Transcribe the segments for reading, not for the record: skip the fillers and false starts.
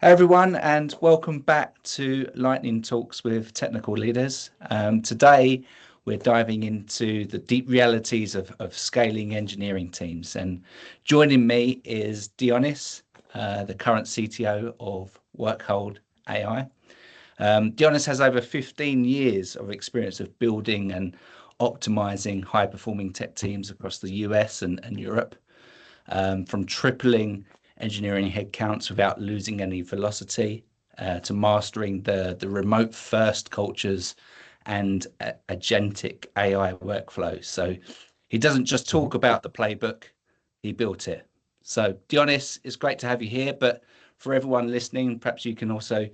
Hey everyone, and welcome back to Lightning Talks with Technical Leaders. Today, we're diving into the deep realities of scaling engineering teams. And joining me is Dionis, the current CTO of WorkHold.ai. Dionis has over 15 years of experience of building and optimizing high-performing tech teams across the US and Europe, from tripling engineering headcounts without losing any velocity, to mastering the remote first cultures and agentic AI workflows. So he doesn't just talk about the playbook, he built it. So Dionis, it's great to have you here, but for everyone listening, perhaps you can also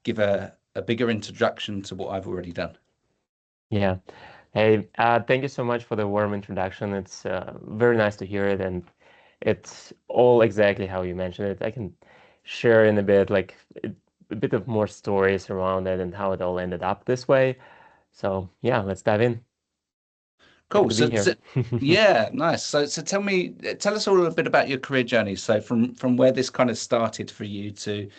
give a bigger introduction to what I've already done. Yeah. Hey, thank you so much for the warm introduction. It's very nice to hear it, and it's all exactly how you mentioned it. I can share in a bit, a bit of more stories around it and how it all ended up this way. So yeah, let's dive in. Happy Cool. to be So here. yeah, nice. So tell us all a bit about your career journey. So from where this kind of started for you to,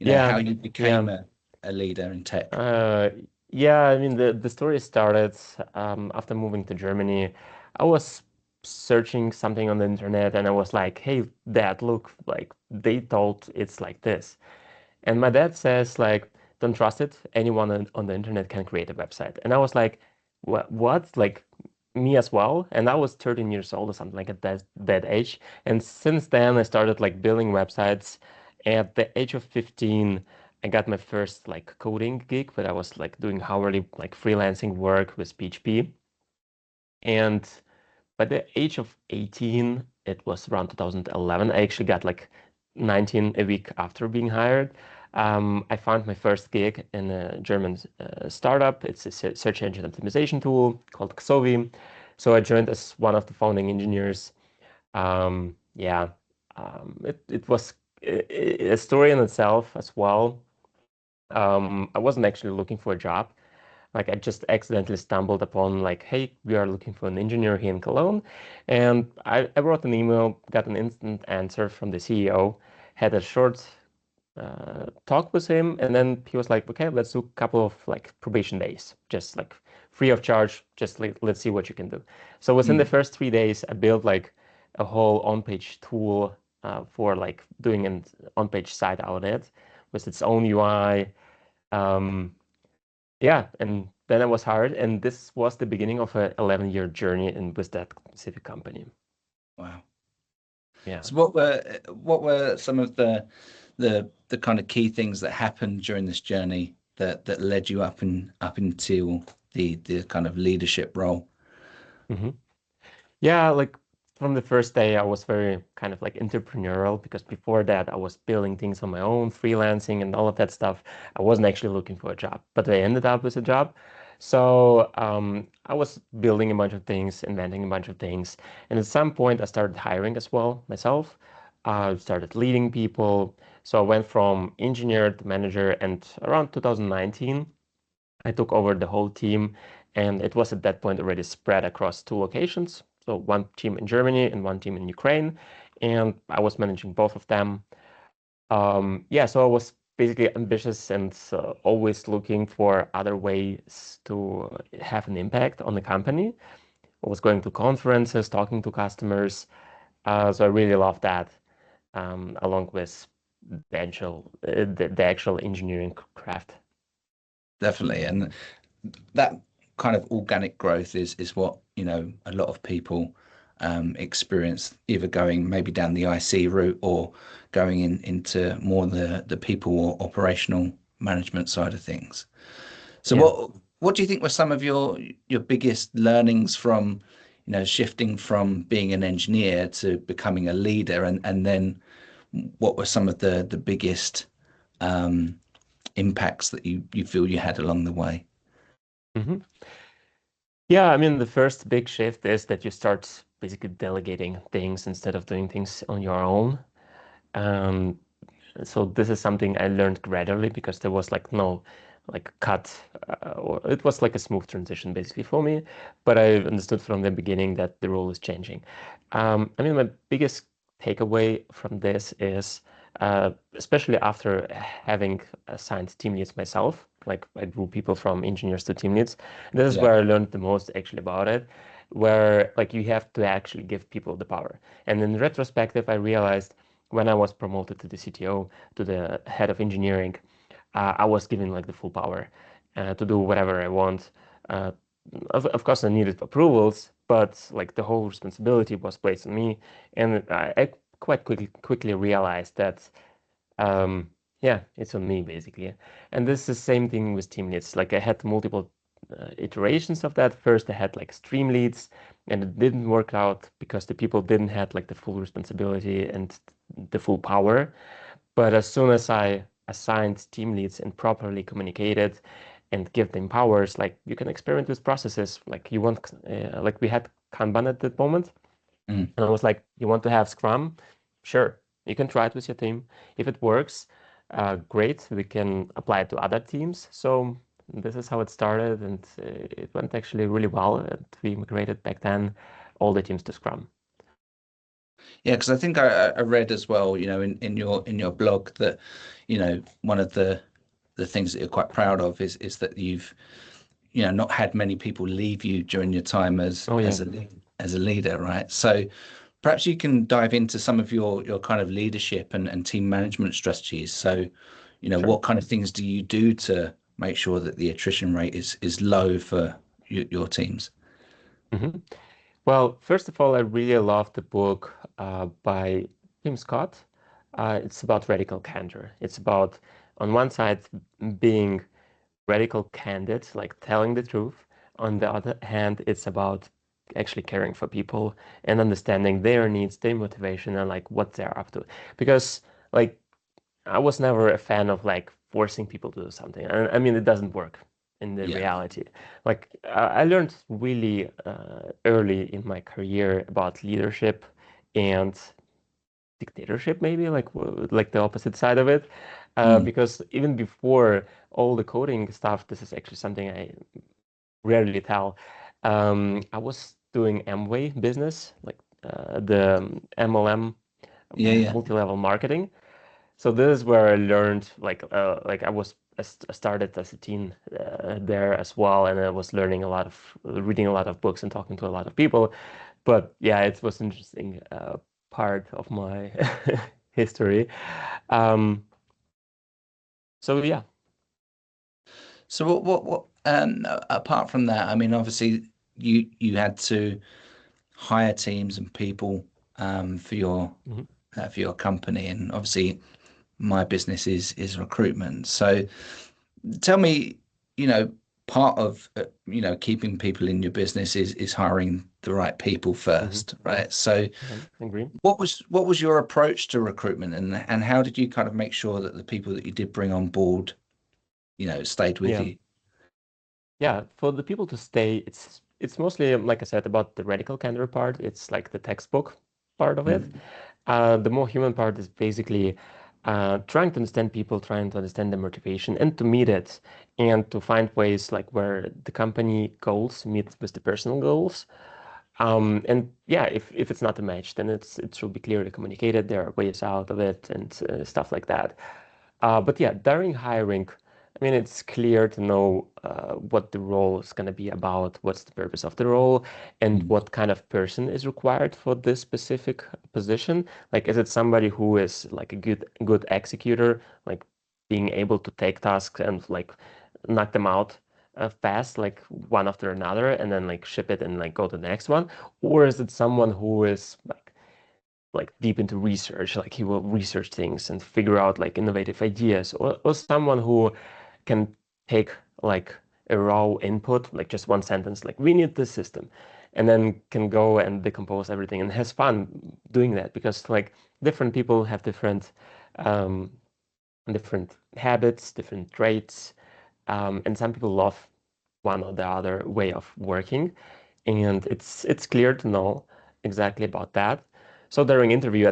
how Yeah, you became yeah. a leader in tech. Uh, yeah, I mean the story started after moving to Germany. I was searching something on the internet and I was like, hey, Dad, look, like they told it's like this. And my dad says, like, don't trust it. Anyone on the internet can create a website. And I was like, what? Like, me as well? And I was 13 years old or something like at that age. And since then, I started like building websites. At the age of 15, I got my first like coding gig, but I was like doing hourly like freelancing work with PHP. And by the age of 18, it was around 2011. I actually got like 19 a week after being hired. I found my first gig in a German startup. It's a search engine optimization tool called Xovi. So I joined as one of the founding engineers. Yeah, it was a story in itself as well. I wasn't actually looking for a job. Like I just accidentally stumbled upon like, hey, we are looking for an engineer here in Cologne. And I wrote an email, got an instant answer from the CEO, had a short talk with him, and then he was like, okay, let's do a couple of like probation days, just like free of charge, just let's see what you can do. So within the Mm. first 3 days, I built like a whole on-page tool for like doing an on-page site audit with its own UI. Um, yeah, and then I was hired, and this was the beginning of a 11-year journey in with that specific company. Wow. Yeah. So what were some of the kind of key things that happened during this journey that led you up until the kind of leadership role? hmm Yeah, like from the first day, I was very kind of like entrepreneurial because before that, I was building things on my own, freelancing and all of that stuff. I wasn't actually looking for a job, but I ended up with a job. So I was building a bunch of things, inventing a bunch of things. And at some point, I started hiring as well myself. I started leading people. So I went from engineer to manager. And around 2019, I took over the whole team, and it was at that point already spread across two locations. So one team in Germany and one team in Ukraine, and I was managing both of them. Yeah, so I was basically ambitious and always looking for other ways to have an impact on the company. I was going to conferences, talking to customers. So I really loved that, along with the actual engineering craft. Definitely. And that kind of organic growth is what a lot of people experience, either going maybe down the IC route or going into more the people or operational management side of things. So Yeah. what do you think were some of your biggest learnings from shifting from being an engineer to becoming a leader, and then what were some of the biggest um, impacts that you feel you had along the way? hmm Yeah, I mean, the first big shift is that you start basically delegating things instead of doing things on your own. Um, so this is something I learned gradually because there was like no like cut, or it was like a smooth transition basically for me. But I understood from the beginning that the role is changing. I mean, my biggest takeaway from this is especially after having assigned team leads myself. Like I grew people from engineers to team leads. This is Yeah. where I learned the most actually about it, where like you have to actually give people the power. And in retrospective, I realized when I was promoted to the CTO, to the head of engineering, I was given like the full power to do whatever I want. Uh, of course, I needed approvals, but like the whole responsibility was placed on me, and I quite quickly realized that yeah, it's on me basically. And this is the same thing with team leads. Like I had multiple iterations of that. First, I had like stream leads, and it didn't work out because the people didn't have like the full responsibility and the full power. But as soon as I assigned team leads and properly communicated and give them powers, like you can experiment with processes. Like you want, like we had Kanban at that moment, Mm. and I was like, you want to have Scrum? Sure, you can try it with your team. If it works, great. We can apply it to other teams. So this is how it started, and it went actually really well. And we migrated back then all the teams to Scrum. Yeah, because I think I read as well, in your blog that, one of the things that you're quite proud of is that you've, not had many people leave you during your time Oh yeah. as a leader, right? So perhaps you can dive into some of your kind of leadership and team management strategies. So, Sure. what kind of things do you do to make sure that the attrition rate is low for your teams? hmm Well, first of all, I really love the book by Tim Scott. It's about radical candor. It's about, on one side, being radical candid, like telling the truth. On the other hand, it's about actually caring for people and understanding their needs, their motivation, and like what they're up to. Because like I was never a fan of like forcing people to do something. I mean, it doesn't work in the Yeah. reality. Like I learned really early in my career about leadership and dictatorship, maybe like the opposite side of it. Mm. Because even before all the coding stuff, this is actually something I rarely tell. I was doing Amway business, like the MLM, Yeah, yeah. multi-level marketing. So this is where I learned like I started as a teen there as well, and I was learning a lot of reading a lot of books and talking to a lot of people. But yeah, it was interesting part of my history. Um, so yeah. So apart from that, I mean, obviously you had to hire teams and people Mhm. for your company, and obviously my business is recruitment. So tell me, you know, part of keeping people in your business is hiring the right people Mhm. first, right? So Yeah, I agree. what was your approach to recruitment, and how did you kind of make sure that the people that you did bring on board, stayed with Yeah. you? Yeah, for the people to stay, it's mostly like I said about the radical candor part. It's like the textbook part of it. Mm. The more human part is basically trying to understand people, trying to understand their motivation, and to meet it, and to find ways like where the company goals meet with the personal goals. And yeah, if it's not a match, then it should be clearly communicated. There are ways out of it and stuff like that. But yeah, during hiring, I mean, it's clear to know what the role is going to be about, what's the purpose of the role, and Mm. what kind of person is required for this specific position. Like, is it somebody who is like a good executor, like being able to take tasks and like knock them out fast, like one after another, and then like ship it and like go to the next one? Or is it someone who is like deep into research, like he will research things and figure out like innovative ideas, or someone who can take like a raw input, like just one sentence, like we need this system, and then can go and decompose everything and has fun doing that because like different people have um, different habits, different traits, and some people love one or the other way of working, and it's clear to know exactly about that. So during interview,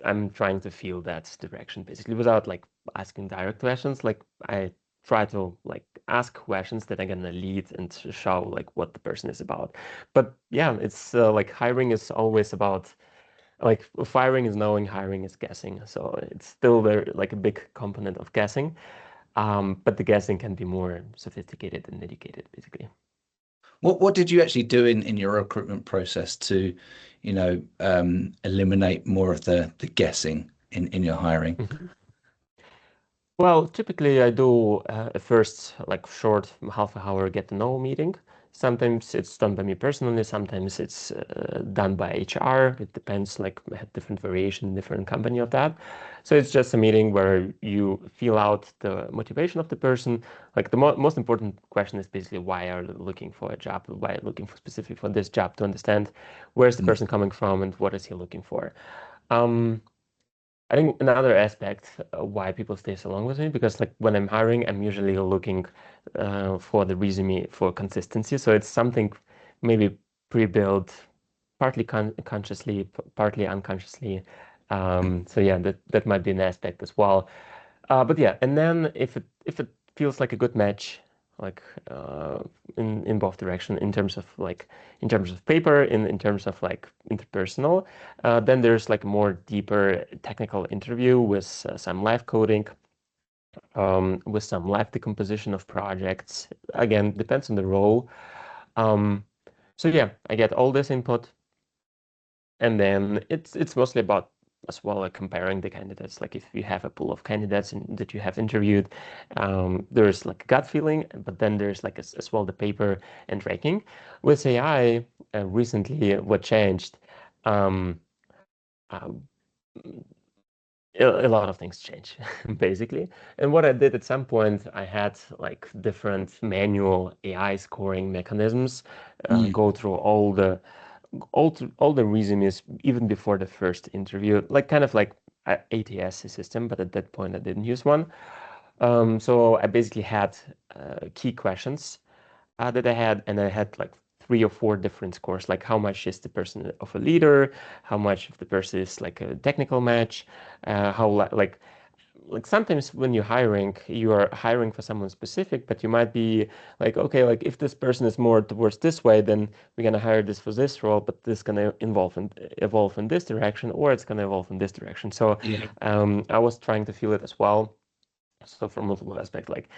I'm trying to feel that direction basically without like asking direct questions. Like I try to like ask questions that are gonna lead and to show like what the person is about. But yeah, it's like hiring is always about like firing is knowing, hiring is guessing. So it's still very like a big component of guessing, but the guessing can be more sophisticated and educated, basically. What did you actually do in your recruitment process to, eliminate more of the guessing in your hiring? Mhm. Well, typically I do a first like short half hour get to know meeting. Sometimes it's done by me personally, sometimes it's done by HR. It depends, like I had different variation, different company of that. So it's just a meeting where you feel out the motivation of the person. Like the most important question is basically why are you looking for a job? Why are you looking for specific for this job to understand where's the Mm, person coming from and what is he looking for. Um, I think another aspect why people stay so long with me, because like when I'm hiring, I'm usually looking for the resume for consistency. So it's something maybe pre-built, partly consciously, partly unconsciously. So yeah, that might be an aspect as well. But yeah, and then if it feels like a good match, like in both direction, in terms of paper, in terms of like interpersonal, then there's like a more deeper technical interview with some live coding, with some live decomposition of projects. Again, depends on the role. Um, so yeah, I get all this input. And then it's mostly about as well like comparing the candidates. Like if you have a pool of candidates that you have interviewed, there's like a gut feeling, but then there's like as well the paper and ranking. With AI, recently what changed, um, uh, a lot of things change basically. And what I did at some point, I had like different manual AI scoring mechanisms, mm, go through all the resumes even before the first interview, like kind of like a ATS system, but at that point I didn't use one. So I basically had key questions that I had, and I had like 3 or 4 different scores, like how much is the person of a leader, how much of the person is like a technical match, how like sometimes when you're hiring, you are hiring for someone specific, but you might be like, okay, like if this person is more towards this way, then we're gonna hire this for this role, but this gonna evolve in this direction, or it's gonna evolve in this direction. So yeah. I was trying to feel it as well. So from multiple aspects, like,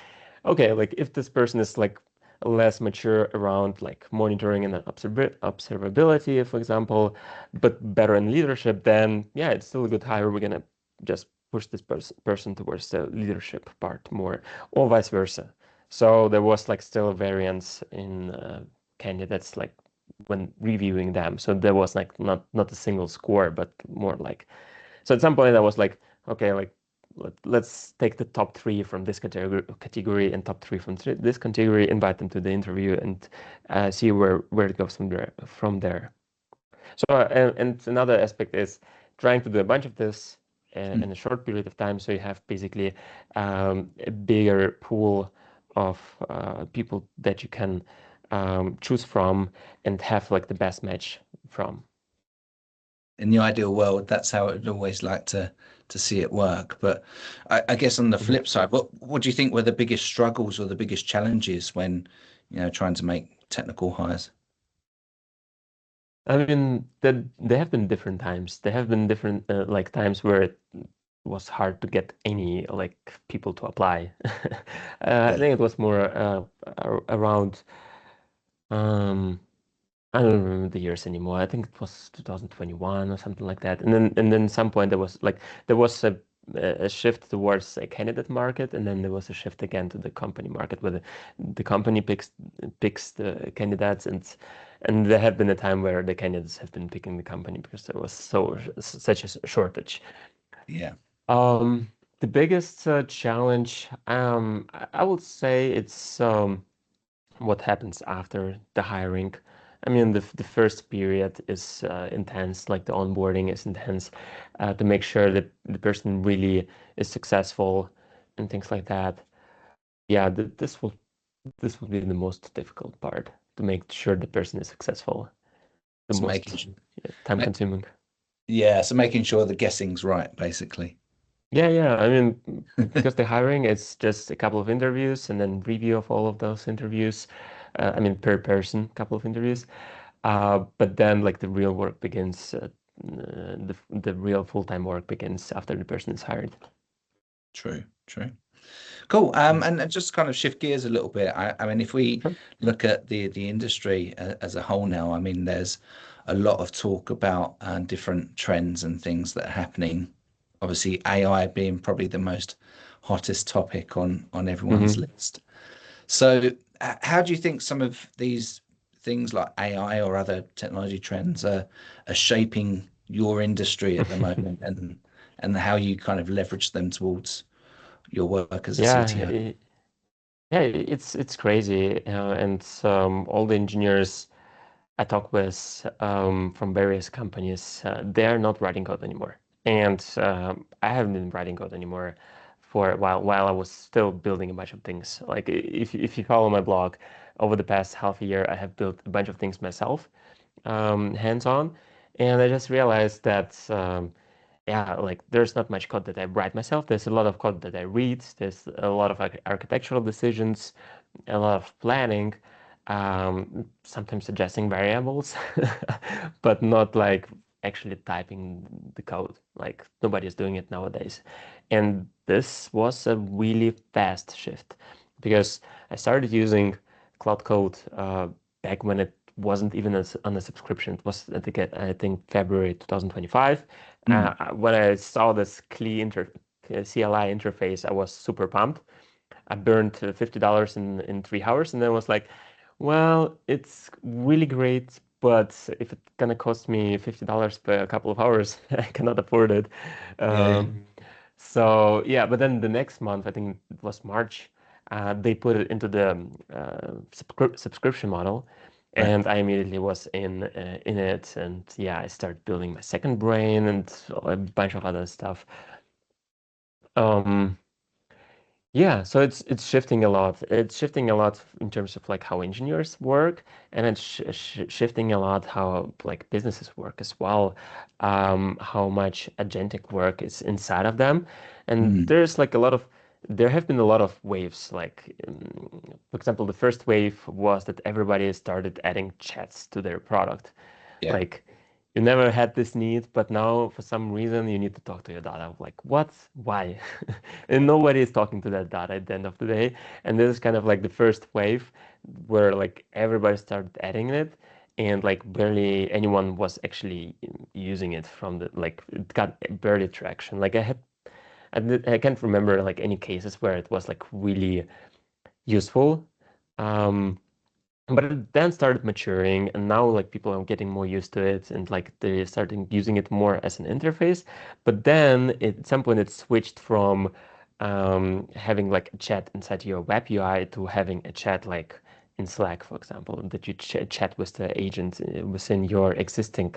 okay, like if this person is like less mature around like monitoring and observability, for example, but better in leadership, then yeah, it's still a good hire. We're gonna just push this person towards the leadership part more, or vice versa. So there was like still a variance in candidates like when reviewing them. So there was like not a single score, but more like so at some point I was like, okay, like let's take the top 3 from this category and top 3 from this category, invite them to the interview and see where it goes from there. So and another aspect is trying to do a bunch of this Mm. in a short period of time, so you have basically a bigger pool of people that you can choose from and have like the best match from. In the ideal world, that's how I'd always like to see it work. But I guess on the Mhm. flip side, what do you think were the biggest struggles or the biggest challenges when, trying to make technical hires? I mean, there have been different times. There have been different like times where it was hard to get any like people to apply. I Yeah. think it was more around I don't remember the years anymore. I think it was 2021 or something like that. And then some point there was a shift towards a candidate market, and then there was a shift again to the company market, where the company picks the candidates, and there have been a time where the candidates have been picking the company because there was such a shortage. Yeah. Um, the biggest challenge, I would say it's what happens after the hiring. I mean, the first period is intense, like the onboarding is intense, to make sure that the person really is successful and things like that. Yeah, this will be the most difficult part, to make sure the person is successful, the So most time ma- consuming. yeah, so making sure the guessing's right, basically. Yeah, yeah. I mean, because the hiring is just a couple of interviews and then review of all of those interviews. I mean, per person, couple of interviews. But then like the real work begins the real full-time work begins after the person is hired. True, true. Cool. And just kind of shift gears a little bit. I mean, if we Sure. look at the industry as a whole now, I mean, there's a lot of talk about different trends and things that are happening. Obviously, AI being probably the most hottest topic on everyone's Hmm. list. So, how do you think some of these things like AI or other technology trends are shaping your industry at the moment, and how you kind of leverage them towards your work as a Yeah, CTO? yeah, it's crazy, and all the engineers I talk with from various companies, they're not writing code anymore, and I haven't been writing code anymore for a while. While I was still building a bunch of things, like if you follow my blog, over the past half a year, I have built a bunch of things myself, hands-on, and I just realized that. Yeah, like there's not much code that I write myself. There's a lot of code that I read. There's a lot of architectural decisions, a lot of planning, sometimes suggesting variables, but not like actually typing the code. Like nobody's doing it nowadays. And this was a really fast shift because I started using Cloud Code back when it wasn't even on a subscription. It was, I think February 2025. Mm. When I saw this CLI interface, I was super pumped. I burned $50 in 3 hours, and then was like, well, it's really great, but if it's gonna cost me $50 per couple of hours, I cannot afford it. Yeah. So yeah, but then the next month, I think it was March, they put it into the subscription model, Right. and I immediately was in it, and yeah, I started building my second brain and a bunch of other stuff. Um, yeah, so it's shifting a lot. It's shifting a lot in terms of like how engineers work, and it's shifting a lot how like businesses work as well. How much agentic work is inside of them, and Mm. there have been a lot of waves. Like, for example, the first wave was that everybody started adding chats to their product. Yeah. Like you never had this need, but now for some reason you need to talk to your data. Like what? Why? And nobody is talking to that data at the end of the day. And this is kind of like the first wave where like everybody started adding it and like barely anyone was actually using it from the like it got barely traction. Like I can't remember like any cases where it was like really useful. Um, but it then started maturing, and now like people are getting more used to it, and like they're starting using it more as an interface. But then at some point it switched from having like a chat inside your web UI to having a chat like in Slack, for example, that you chat with the agent within your existing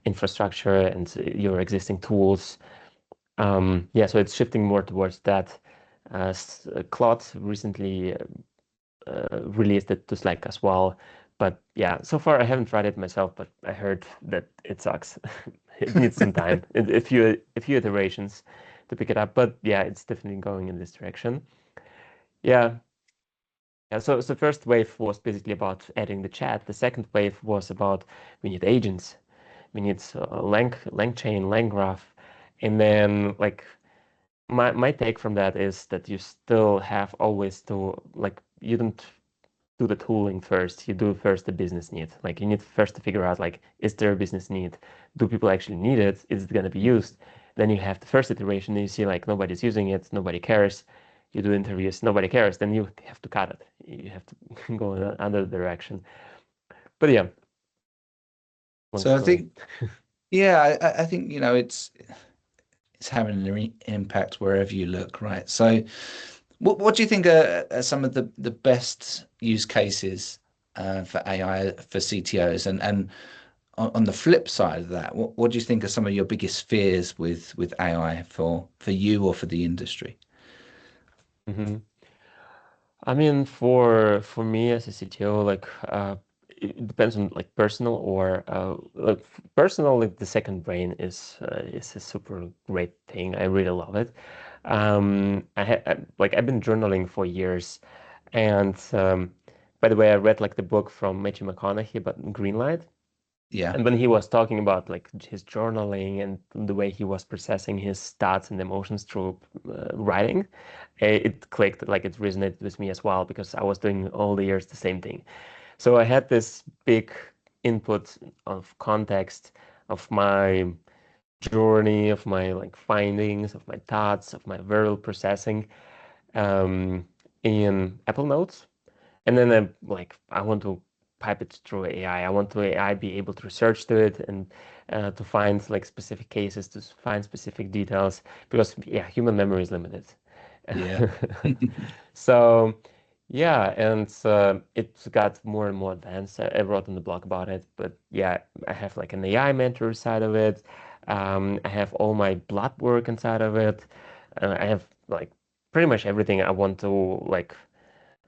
infrastructure and your existing tools. Yeah, so it's shifting more towards that. Claude recently released it to Slack as well. But yeah, so far I haven't tried it myself, but I heard that it sucks. It needs some time, a few iterations to pick it up. But yeah, it's definitely going in this direction. Yeah. Yeah, so first wave was basically about adding the chat. The second wave was about we need agents, we need LangChain, LangGraph, and then like my take from that is that you still have always to like you don't do the tooling first. You do first the business need. Like you need first to figure out like, is there a business need? Do people actually need it? Is it going to be used? Then you have the first iteration and you see like nobody's using it, nobody cares. You do interviews, nobody cares. Then you have to cut it. You have to go in another direction. But yeah, long So I story. think, yeah, I think, it's having an impact wherever you look, right? So what do you think are some of the best use cases for AI for CTOs? And on the flip side of that, what do you think are some of your biggest fears with AI for you or for the industry? Hmm. I mean, for me as a CTO, like it depends on like personal or like personal. Like the second brain is a super great thing. I really love it. Like I've been journaling for years, and by the way, I read like the book from Matthew McConaughey about green light. Yeah. And when he was talking about like his journaling and the way he was processing his thoughts and emotions through writing, it clicked, like it resonated with me as well because I was doing all the years the same thing. So I had this big input of context of my journey, of my like findings, of my thoughts, of my verbal processing um, in Apple Notes. And then I want to pipe it through AI. I want to AI be able to research to it and to find like specific cases, to find specific details, because yeah, human memory is limited. Yeah. So yeah, and it got more and more advanced. I wrote on the blog about it, but yeah, I have like an AI mentor side of it. I have all my blood work inside of it. I have like pretty much everything I want to like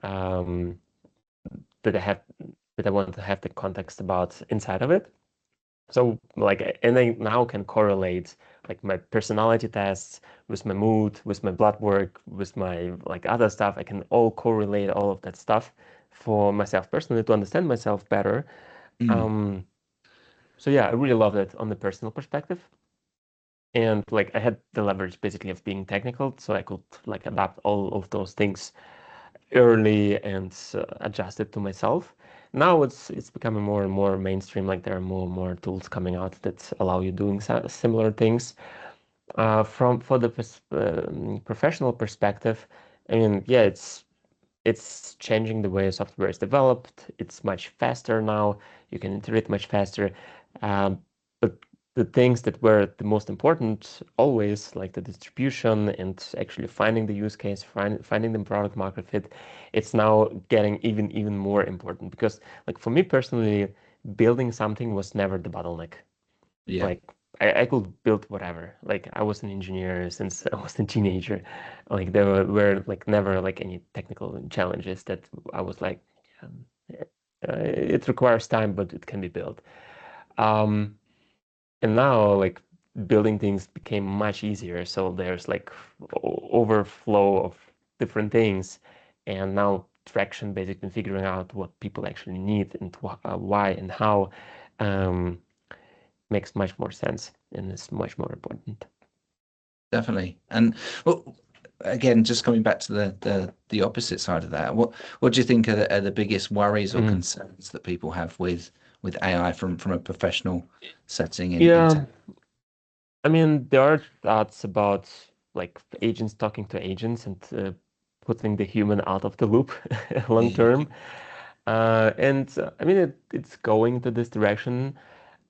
um, that I have that I want to have the context about inside of it. So like, and I now can correlate like my personality tests with my mood, with my blood work, with my like other stuff. I can all correlate all of that stuff for myself personally to understand myself better. Mm. Um, so yeah, I really love it on the personal perspective. And like I had the leverage basically of being technical, so I could like adapt all of those things early and adjust it to myself. Now it's becoming more and more mainstream. Like there are more and more tools coming out that allow you doing similar things. From for the professional perspective, I mean, yeah, it's changing the way software is developed. It's much faster now. You can iterate much faster. But the things that were the most important always, like the distribution and actually finding the use case, finding the product market fit, it's now getting even more important because, like for me personally, building something was never the bottleneck. Yeah. Like I could build whatever. Like I was an engineer since I was a teenager. Like there were like never like any technical challenges that I was like, um, it requires time, but it can be built. Um, and now like building things became much easier. So there's like overflow of different things, and now traction basically figuring out what people actually need and why and how. Um, Makes much more sense and is much more important. Definitely. And well, again, just coming back to the opposite side of that, what do you think are the biggest worries or Mm. concerns that people have with AI from a professional setting in Yeah, tech? I mean, there are thoughts about like agents talking to agents and putting the human out of the loop long Yeah. term. And I mean, it's going to this direction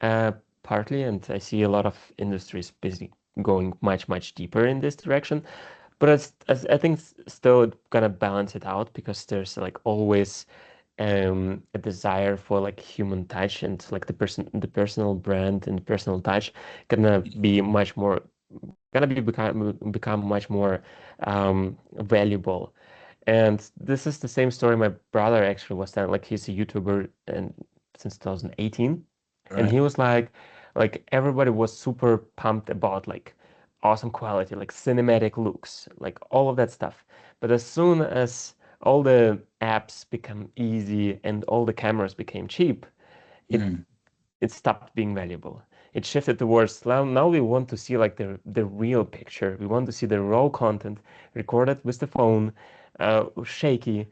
uh, partly, and I see a lot of industries basically going much deeper in this direction. But I think still it's gonna balance it out because there's like always a desire for like human touch and like the personal brand and personal touch gonna be much more gonna be become much more valuable. And this is the same story my brother actually was telling. Like he's a YouTuber and since 2018, and Right. he was like everybody was super pumped about like awesome quality, like cinematic looks, like all of that stuff. But as soon as all the apps become easy and all the cameras became cheap, it Mm. it stopped being valuable. It shifted towards now we want to see like the real picture. We want to see the raw content recorded with the phone, shaky,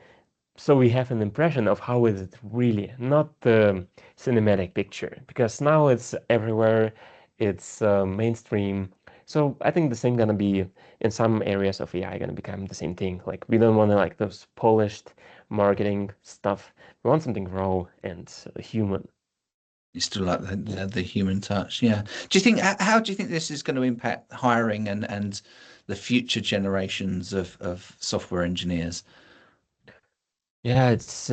so we have an impression of how is it really, not the cinematic picture, because now it's everywhere, it's mainstream. So I think the same gonna be in some areas of AI gonna become the same thing. Like we don't want to like those polished marketing stuff. We want something raw and human. You still like the human touch, yeah. Do you think how do you think this is going to impact hiring and the future generations of software engineers? Yeah, it's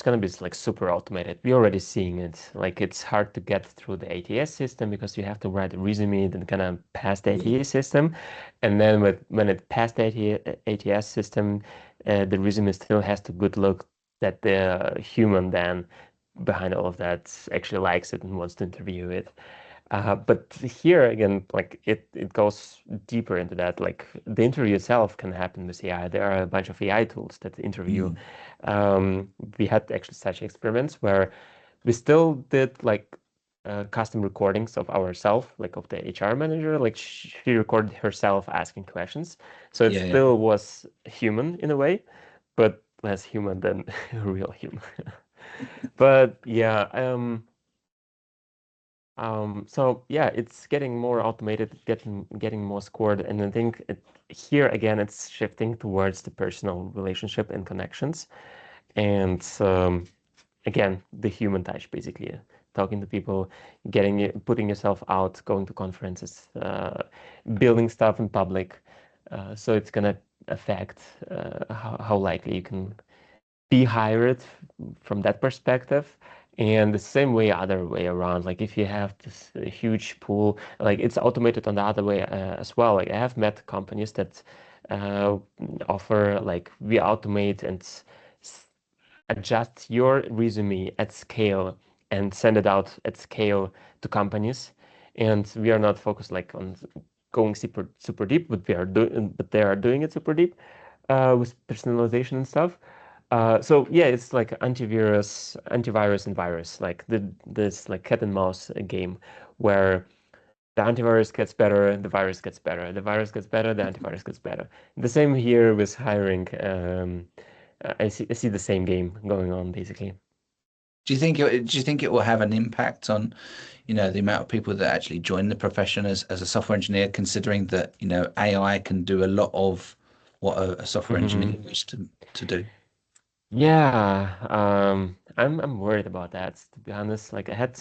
gonna be like super automated. We're already seeing it. Like it's hard to get through the ATS system because you have to write a resume then gonna pass the Yeah. ATS system, and then when it passed the ATS system, the resume still has to good look that the human then behind all of that actually likes it and wants to interview it. But here again, like it goes deeper into that. Like the interview itself can happen with AI. There are a bunch of AI tools that interview. Mm. We had actually such experiments where we still did like custom recordings of ourselves, like of the HR manager. Like she recorded herself asking questions, so it Yeah, yeah. still was human in a way, but less human than real human. But yeah, so yeah, it's getting more automated, getting more scored, and I think here again, it's shifting towards the personal relationship and connections, and again, the human touch, basically, talking to people, putting yourself out, going to conferences, building stuff in public. So it's gonna affect how likely you can be hired from that perspective. And the same way, other way around. Like if you have this huge pool, like it's automated on the other way as well. Like I have met companies that uh, offer like we automate and adjust your resume at scale and send it out at scale to companies. And we are not focused like on going super deep, but they are doing it super deep with personalization and stuff. So yeah, it's like antivirus and virus, like this like cat and mouse game where the antivirus gets better, the virus gets better, the virus gets better, the antivirus gets better. The same here with hiring. I see the same game going on basically. Do you think it will have an impact on, the amount of people that actually join the profession as a software engineer, considering that, AI can do a lot of what a software engineer Mhm. used to do? Yeah, I'm worried about that, to be honest. Like I had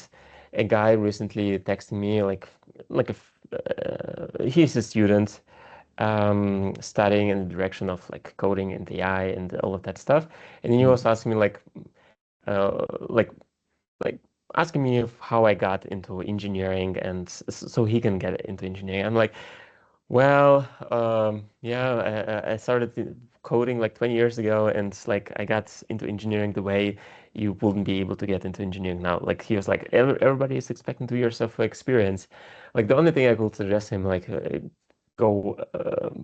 a guy recently texting me he's a student studying in the direction of like coding and AI and all of that stuff. And then he was Mm. asking me uh like like asking me if how I got into engineering and so he can get into engineering. I'm like, well, yeah, I started coding like 20 years ago, and like I got into engineering the way you wouldn't be able to get into engineering now. Like he was like, Everybody is expecting 2 years of experience." Like the only thing I could suggest him like go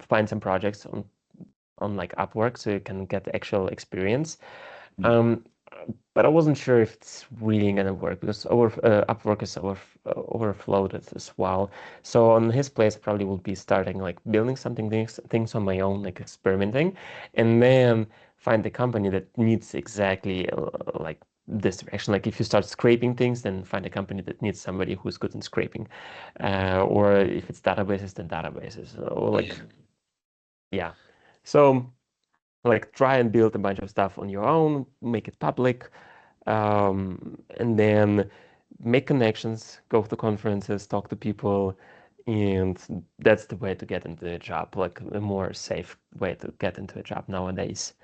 find some projects on like Upwork so you can get the actual experience. Mm. Um, but I wasn't sure if it's really gonna work because Upwork is overflowed as well. So on his place, I probably will be starting like building something things on my own, like experimenting, and then find a company that needs exactly like this direction. Like if you start scraping things, then find a company that needs somebody who's good in scraping, or if it's databases, then databases, or Yeah. like yeah. So like try and build a bunch of stuff on your own, make it public, and then make connections, go to conferences, talk to people, and that's the way to get into a job, like a more safe way to get into a job nowadays.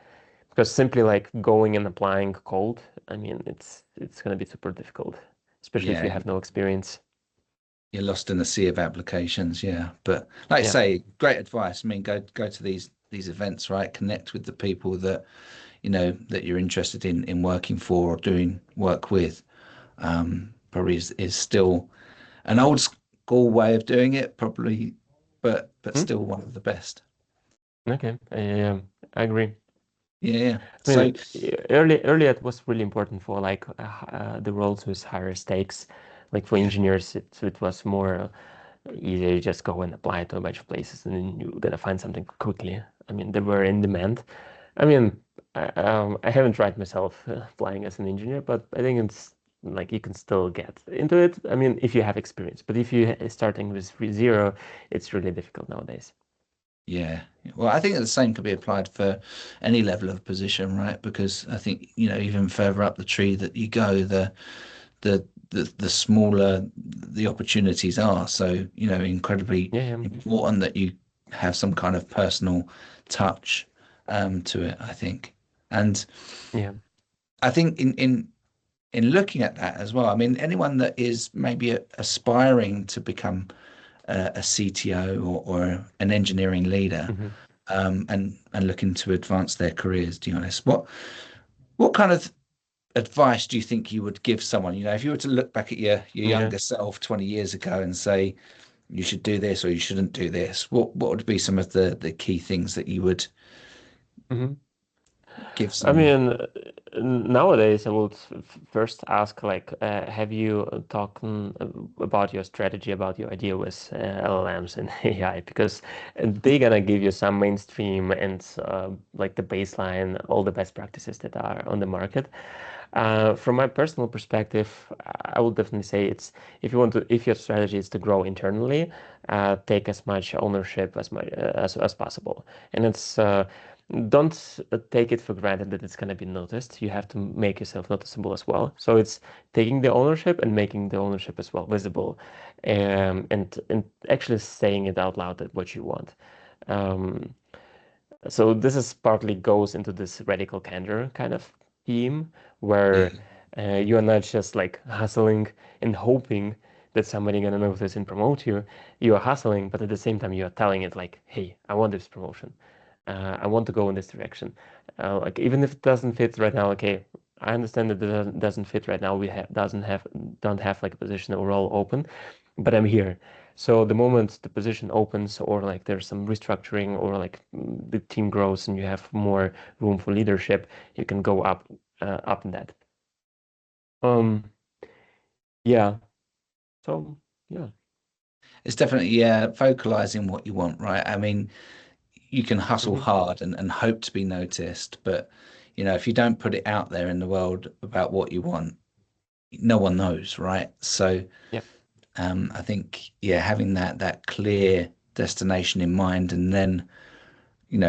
Because simply like going and applying cold, I mean, it's gonna be super difficult, especially if you Yeah. have no experience. You're lost in the sea of applications. Yeah. But like I Yeah. say, great advice. I mean, go to these events, right? Connect with the people that, that you're interested in working for or doing work with. Probably is still an old school way of doing it, probably, but Hmm? still one of the best. Okay. I agree. Yeah, yeah. I So mean, earlier it was really important for like the roles with higher stakes. Like for yeah, engineers, it was more easier. You just go and apply to a bunch of places, and then you're gonna find something quickly. I mean, they were in demand. I mean, I haven't tried myself applying as an engineer, but I think it's like you can still get into it. I mean, if you have experience, but if you starting with zero, it's really difficult nowadays. yeah. Well, I think that the same could be applied for any level of position, right? Because I think, even further up the tree that you go, the smaller the opportunities are. So, incredibly Yeah, yeah, important that you have some kind of personal touch to it, I think. And yeah. I think in looking at that as well, I mean, anyone that is maybe aspiring to become a CTO or an engineering leader, Hmm. and looking to advance their careers, Dionis, what kind of advice do you think you would give someone? If you were to look back at your Yeah. younger self 20 years ago and say you should do this or you shouldn't do this, what would be some of the key things that you would Hmm. give I someone? mean. Nowadays, I would first ask, like, have you talked about your strategy, about your idea with LLMs and AI? Because they're gonna give you some mainstream and like the baseline, all the best practices that are on the market. From my personal perspective, I would definitely say it's if your strategy is to grow internally, take as much ownership as possible, and it's don't take it for granted that it's going to be noticed. You have to make yourself noticeable as well. So it's taking the ownership and making the ownership as well visible, and actually saying it out loud that what you want. Um, so this is partly goes into this radical candor kind of theme Yeah. where you are not just like hustling and hoping that somebody gonna notice and promote you. You are hustling, but at the same time you are telling it like, hey, I want this promotion. I want to go in this direction. Like even if it doesn't fit right now, okay, I understand that it doesn't fit right now. We don't have like a position or role open, but I'm here. So the moment the position opens or like there's some restructuring or like the team grows and you have more room for leadership, you can go up in that. Um, yeah. So yeah. It's definitely, yeah, vocalizing what you want, right? I mean, you can hustle Hmm. hard and hope to be noticed, but if you don't put it out there in the world about what you want, no one knows, right? So Yeah. I think, yeah, having that clear destination in mind, and then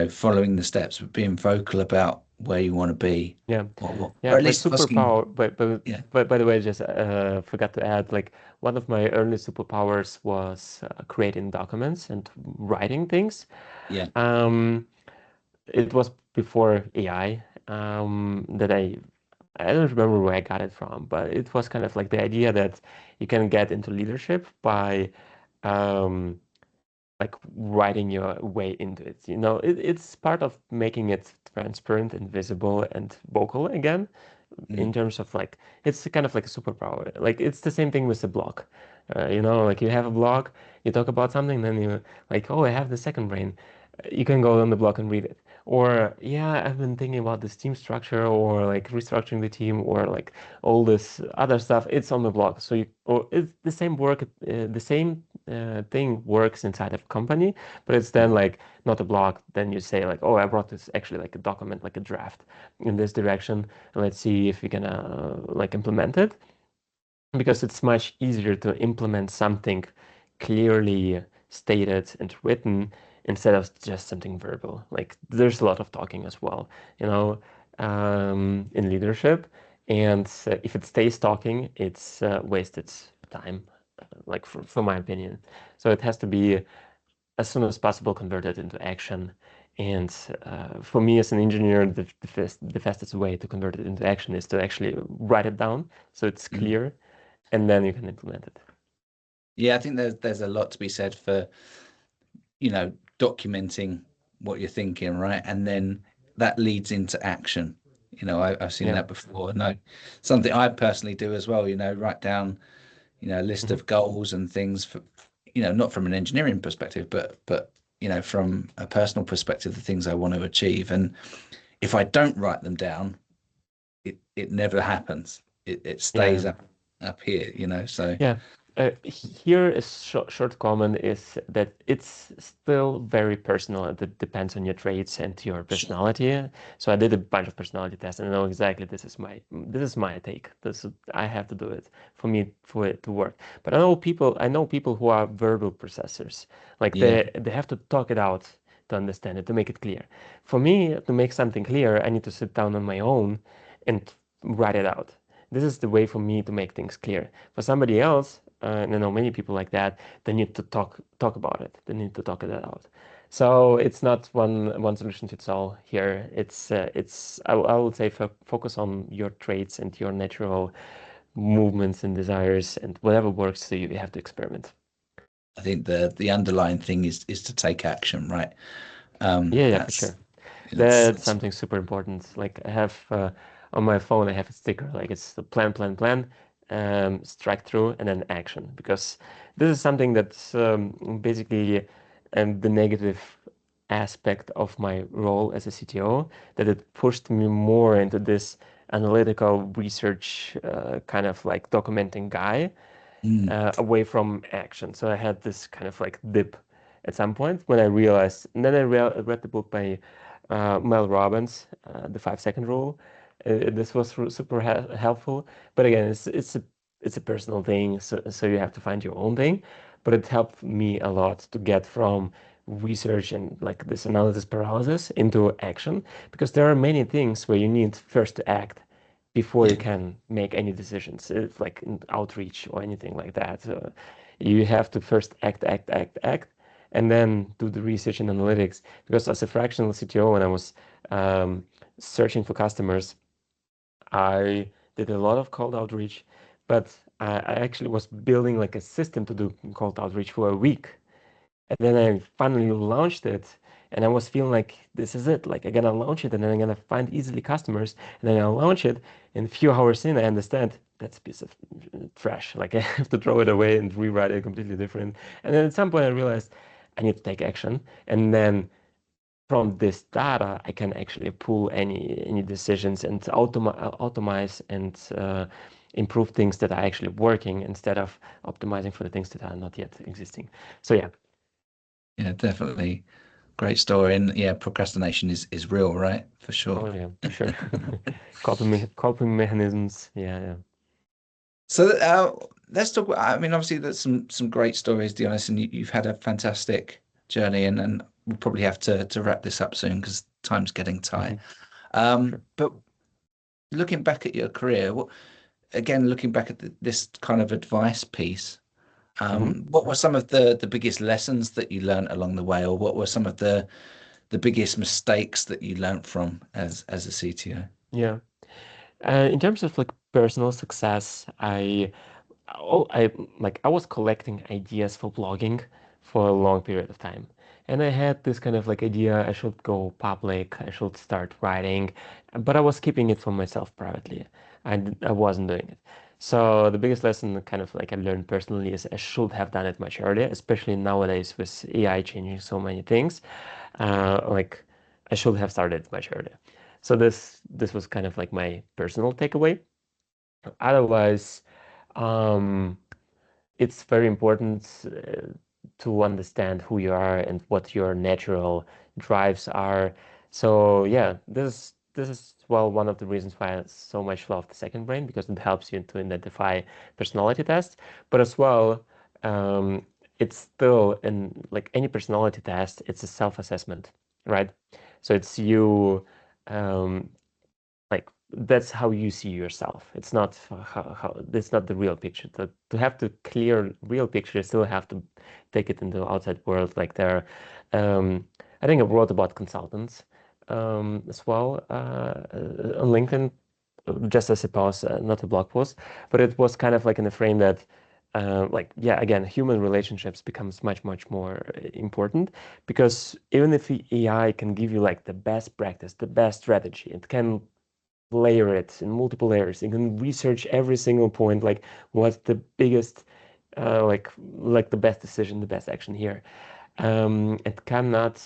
following the steps, but being vocal about where you want to be, Yeah. or Yeah. at My least asking. superpower, Yeah, but by the way, just forgot to add, like one of my early superpowers was creating documents and writing things. yeah, Um, it was before AI that I don't remember where I got it from, but it was kind of like the idea that you can get into leadership by um, like writing your way into it. It's part of making it transparent and visible and vocal again in mm, terms of like it's kind of like a superpower. Like it's the same thing with the blog. Like you have a blog, you talk about something, then you like, oh, I have the second brain. You can go on the blog and read it. Or yeah, I've been thinking about this team structure or like restructuring the team or like all this other stuff. It's on the blog. So or it's the same the same thing works inside of a company, but it's then like not a blog. Then you say like, oh, I brought this actually like a document, like a draft in this direction. Let's see if we can like implement it because it's much easier to implement something clearly stated and written instead of just something verbal. Like there's a lot of talking as well, in leadership. And if it stays talking, it's wasted time, like for my opinion. So it has to be as soon as possible converted into action. And for me as an engineer, the fastest way to convert it into action is to actually write it down so it's mm. clear, and then you can implement it. Yeah. I think there's a lot to be said for documenting what you're thinking, right? And then that leads into action. I've seen Yeah. that before. No, something I personally do as well. Write down a list Hmm. of goals and things for not from an engineering perspective, but from a personal perspective, the things I want to achieve. And if I don't write them down, it never happens. It Yeah. stays up here. So Yeah. Here is short comment is that it's still very personal. It depends on your traits and your sure. personality. So I did a bunch of personality tests and I know exactly this is my take. I have to do it for it to work. But I know people who are verbal processors. Like Yeah. they have to talk it out to understand it, to make it clear. For me, to make something clear, I need to sit down on my own and write it out. This is the way for me to make things clear. For somebody else, and I know many people like that, they need to talk about it. They need to talk it out. So it's not one solution fits all here. I would say focus on your traits and your natural movements and desires and whatever works. So you have to experiment. I think the underlying thing is to take action, right? Yeah, yeah, for That's sure. it's, That's it's something super important. Like I have on my phone, I have a sticker like it's the plan, plan, plan, strike through, and then action. Because this is something that's basically the negative aspect of my role as a CTO, that it pushed me more into this analytical research kind of like documenting guy away from action. So I had this kind of like dip at some point when I realized, and then I read the book by Mel Robbins, The 5 Second Rule. This was super helpful. But again, it's a personal thing, so you have to find your own thing. But it helped me a lot to get from research and like this analysis paralysis into action, because there are many things where you need first to act before you can make any decisions, if like in outreach or anything like that. You have to first act, and then do the research and analytics. Because as a fractional CTO, when I was searching for customers, I did a lot of cold outreach, but I actually was building like a system to do cold outreach for a week. And then I finally launched it, and I was feeling like this is it. Like I'm gonna launch it, and then I'm gonna find easily customers, and then I'll launch it. And a few hours in, I understand that's a piece of trash. Like I have to throw it away and rewrite it completely different. And then at some point, I realized I need to take action. And then from this data, I can actually pull any decisions and automate and improve things that are actually working instead of optimizing for the things that are not yet existing. So yeah. Yeah, definitely. Great story. And yeah, procrastination is real, right? For sure. Oh yeah, for sure. Coping mechanisms. Yeah, yeah. So let's talk about, I mean, obviously there's some great stories, Dionis, and you've had a fantastic journey, and we'll probably have to wrap this up soon because time's getting tight. Sure. But looking back at your career, again, looking back at this kind of advice piece, what were some of the biggest lessons that you learned along the way, or what were some of the biggest mistakes that you learned from as a CTO? Yeah. In terms of like personal success, I like I was collecting ideas for blogging for a long period of time. And I had this kind of like idea I should go public, I should start writing, but I was keeping it for myself privately. I wasn't doing it. So the biggest lesson kind of like I learned personally is I should have done it much earlier, especially nowadays with AI changing so many things. Like I should have started much earlier. So this was kind of like my personal takeaway. Otherwise, um, it's very important to understand who you are and what your natural drives are. So yeah, this is well one of the reasons why I so much love the second brain, because it helps you to identify personality tests, but as well, um, it's still in like any personality test, it's a self-assessment, right? So it's you um, like that's how you see yourself. It's not how it's not the real picture. To have the clear real picture, you still have to take it into the outside world. Like there, I think I wrote about consultants as well on LinkedIn, just as a post, not a blog post, but it was kind of like in the frame that. Like yeah, again, human relationships becomes much more important, because even if AI can give you like the best practice, the best strategy, it can layer it in multiple layers. You can research every single point, like what's the biggest, like the best decision, the best action here. It cannot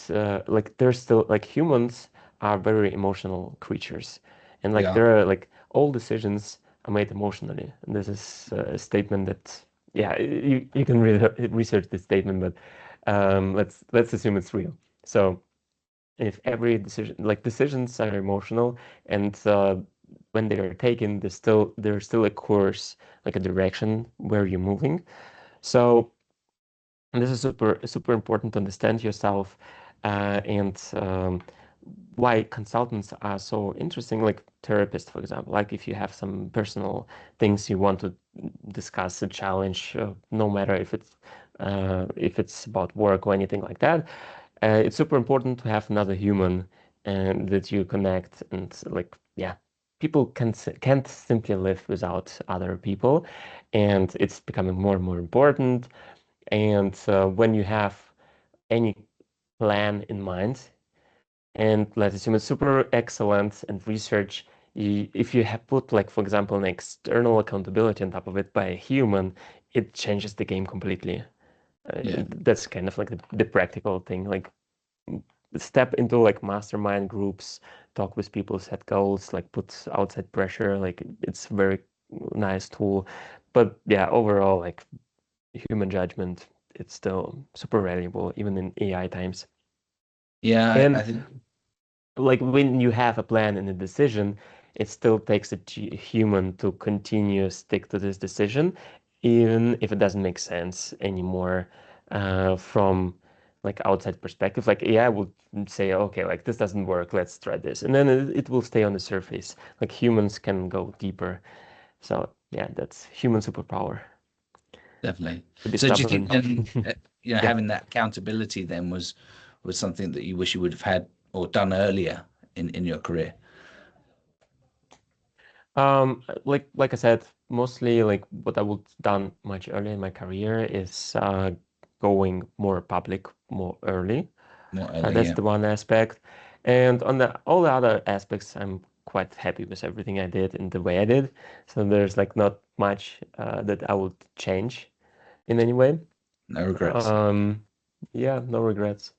like there's still like humans are very emotional creatures, and like Yeah. there are like all decisions are made emotionally. And this is a statement that yeah, you can really research this statement, but let's assume it's real. So if every decision, like decisions are emotional, and when they are taken, there's still a course, like a direction where you're moving. So this is super important to understand yourself, and why consultants are so interesting, like therapists, for example. Like if you have some personal things you want to discuss, a challenge, no matter if it's about work or anything like that, it's super important to have another human and that you connect, and like yeah, people can't simply live without other people, and it's becoming more and more important. And when you have any plan in mind, and let's assume it's super excellent and research, if you have put like for example an external accountability on top of it by a human, it changes the game completely. Yeah. That's kind of like the practical thing. Like step into like mastermind groups, talk with people, set goals, like put outside pressure. Like it's very nice tool. But yeah, overall, like human judgment, it's still super valuable even in AI times. Yeah, I And think like when you have a plan and a decision, it still takes a human to continue stick to this decision, even if it doesn't make sense anymore from like outside perspective. Like AI would say, okay, like this doesn't work, let's try this, and then it will stay on the surface. Like humans can go deeper. So yeah, that's human superpower definitely. to be So do you think stubborn. then, Yeah. having that accountability then was something that you wish you would have had or done earlier in your career? Like I said, mostly like what I would done much earlier in my career is going more public more early. More early, That's yeah. the one aspect. And on the all the other aspects, I'm quite happy with everything I did and the way I did. So there's like not much that I would change in any way. No regrets. Um, yeah, no regrets.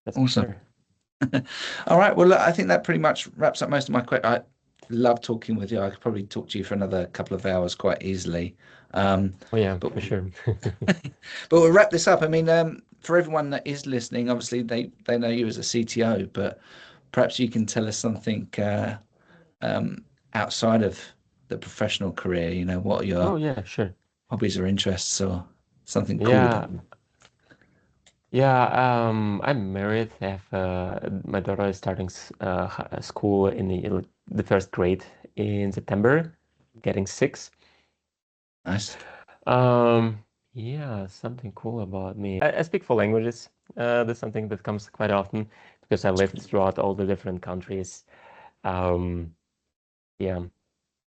That's for Awesome. sure. All right. Well, look, I think that pretty much wraps up most of my questions. I love talking with you. I could probably talk to you for another couple of hours quite easily. Um, Oh yeah, but for sure. but we'll wrap this up. I mean, for everyone that is listening, obviously they know you as a CTO, but perhaps you can tell us something outside of the professional career. You know, what are your Oh yeah, sure. hobbies or interests or something cool about Yeah, them? yeah, I'm married. I have my daughter is starting school in the first grade in September, getting six. Nice. Yeah, something cool about me. I speak four languages. That's something that comes quite often because I lived throughout all the different countries. Um, yeah.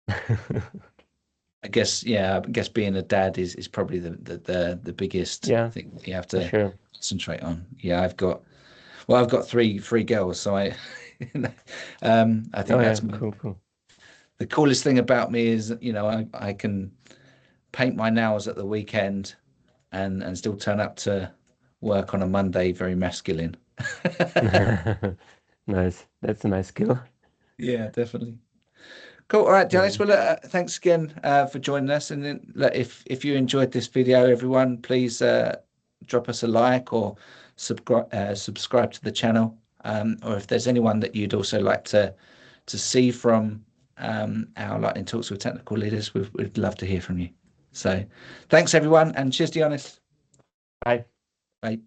I guess, yeah, I guess being a dad is probably the biggest Yeah, thing that you have for to sure. concentrate on. Yeah, I've got three girls, so I Oh think yeah, that's cool, cool. the coolest thing about me is, I can paint my nails at the weekend and still turn up to work on a Monday very masculine. Nice. That's a nice skill. Yeah, definitely. Cool. All right, Dionis. Yeah. Well, thanks again for joining us. And then, look, if you enjoyed this video, everyone, please drop us a like or subscribe to the channel. Or if there's anyone that you'd also like to see from our Lightning Talks with Technical Leaders, we'd love to hear from you. So, thanks everyone, and cheers, Dionis. Bye. Bye.